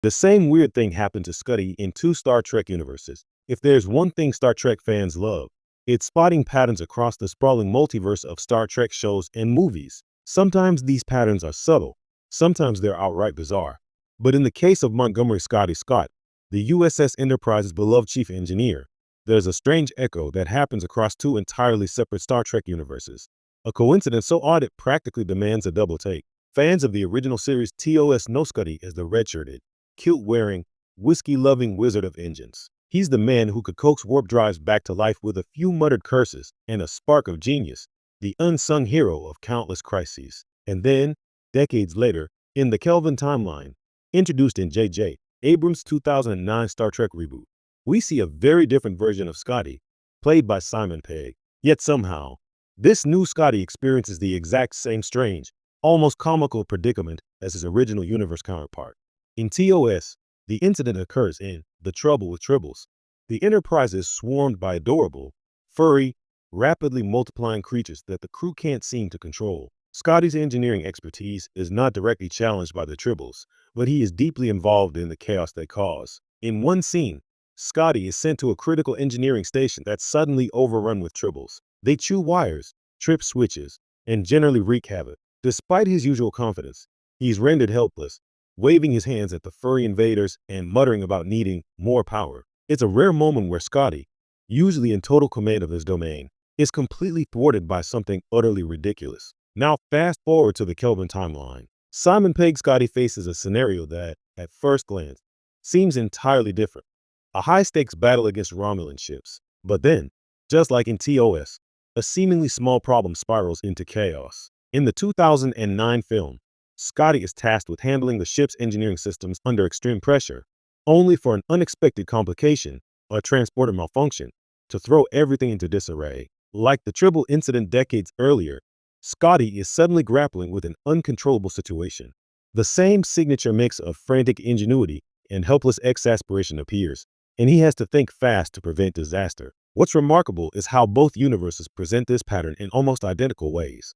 The same weird thing happened to Scotty in two Star Trek universes. If there's one thing Star Trek fans love, it's spotting patterns across the sprawling multiverse of Star Trek shows and movies. Sometimes these patterns are subtle, sometimes they're outright bizarre. But in the case of Montgomery Scotty Scott, the USS Enterprise's beloved chief engineer, there's a strange echo that happens across two entirely separate Star Trek universes. A coincidence so odd it practically demands a double take. Fans of the original series TOS know Scotty as the red-shirted, kilt-wearing, whiskey-loving wizard of engines. He's the man who could coax warp drives back to life with a few muttered curses and a spark of genius, the unsung hero of countless crises. And then, decades later, in the Kelvin timeline, introduced in J.J. Abrams' 2009 Star Trek reboot, we see a very different version of Scotty, played by Simon Pegg. Yet somehow, this new Scotty experiences the exact same strange, almost comical predicament as his original universe counterpart. In TOS, the incident occurs in The Trouble with Tribbles. The Enterprise is swarmed by adorable, furry, rapidly multiplying creatures that the crew can't seem to control. Scotty's engineering expertise is not directly challenged by the Tribbles, but he is deeply involved in the chaos they cause. In one scene, Scotty is sent to a critical engineering station that's suddenly overrun with Tribbles. They chew wires, trip switches, and generally wreak havoc. Despite his usual confidence, he's rendered helpless, waving his hands at the furry invaders and muttering about needing more power. It's a rare moment where Scotty, usually in total command of his domain, is completely thwarted by something utterly ridiculous. Now fast forward to the Kelvin timeline. Simon Pegg Scotty faces a scenario that, at first glance, seems entirely different. A high-stakes battle against Romulan ships. But then, just like in TOS, a seemingly small problem spirals into chaos. In the 2009 film, Scotty is tasked with handling the ship's engineering systems under extreme pressure, only for an unexpected complication, a transporter malfunction, to throw everything into disarray. Like the Tribble incident decades earlier, Scotty is suddenly grappling with an uncontrollable situation. The same signature mix of frantic ingenuity and helpless exasperation appears, and he has to think fast to prevent disaster. What's remarkable is how both universes present this pattern in almost identical ways.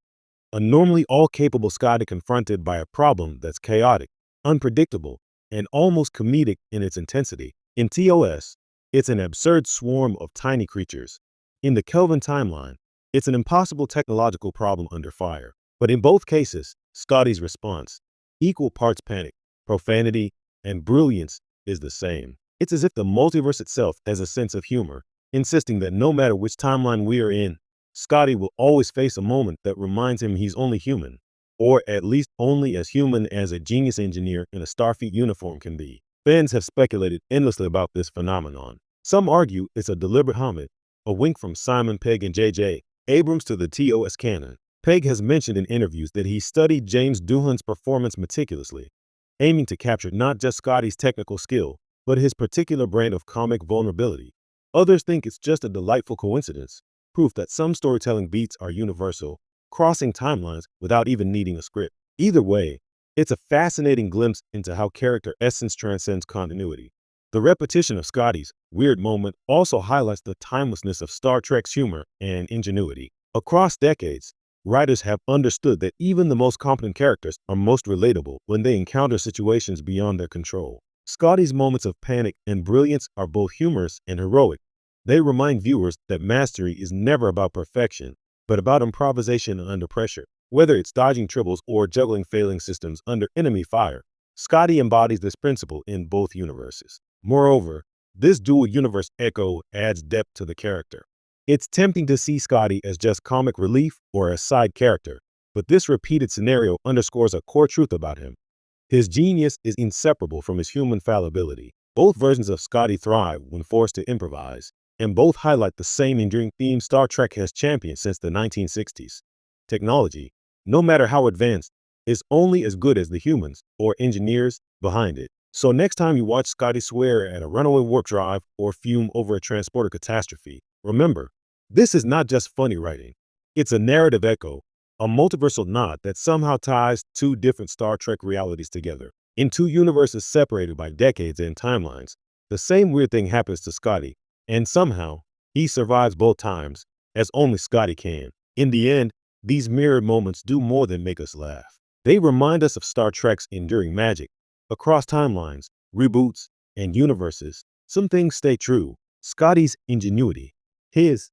A normally all-capable Scotty confronted by a problem that's chaotic, unpredictable, and almost comedic in its intensity. In TOS, it's an absurd swarm of tiny creatures. In the Kelvin timeline, it's an impossible technological problem under fire. But in both cases, Scotty's response, equal parts panic, profanity, and brilliance, is the same. It's as if the multiverse itself has a sense of humor, insisting that no matter which timeline we are in, Scotty will always face a moment that reminds him he's only human, or at least only as human as a genius engineer in a Starfleet uniform can be. Fans have speculated endlessly about this phenomenon. Some argue it's a deliberate homage, a wink from Simon Pegg and J.J. Abrams to the TOS canon. Pegg has mentioned in interviews that he studied James Doohan's performance meticulously, aiming to capture not just Scotty's technical skill, but his particular brand of comic vulnerability. Others think it's just a delightful coincidence, proof that some storytelling beats are universal, crossing timelines without even needing a script. Either way, it's a fascinating glimpse into how character essence transcends continuity. The repetition of Scotty's weird moment also highlights the timelessness of Star Trek's humor and ingenuity. Across decades, writers have understood that even the most competent characters are most relatable when they encounter situations beyond their control. Scotty's moments of panic and brilliance are both humorous and heroic. They remind viewers that mastery is never about perfection, but about improvisation under pressure. Whether it's dodging tribbles or juggling failing systems under enemy fire, Scotty embodies this principle in both universes. Moreover, this dual universe echo adds depth to the character. It's tempting to see Scotty as just comic relief or a side character, but this repeated scenario underscores a core truth about him. His genius is inseparable from his human fallibility. Both versions of Scotty thrive when forced to improvise, and both highlight the same enduring theme Star Trek has championed since the 1960s. Technology, no matter how advanced, is only as good as the humans or engineers behind it. So next time you watch Scotty swear at a runaway warp drive or fume over a transporter catastrophe, remember, this is not just funny writing. It's a narrative echo, a multiversal nod that somehow ties two different Star Trek realities together. In two universes separated by decades and timelines, the same weird thing happens to Scotty, and somehow, he survives both times, as only Scotty can. In the end, these mirrored moments do more than make us laugh. They remind us of Star Trek's enduring magic. Across timelines, reboots, and universes, some things stay true. Scotty's ingenuity. His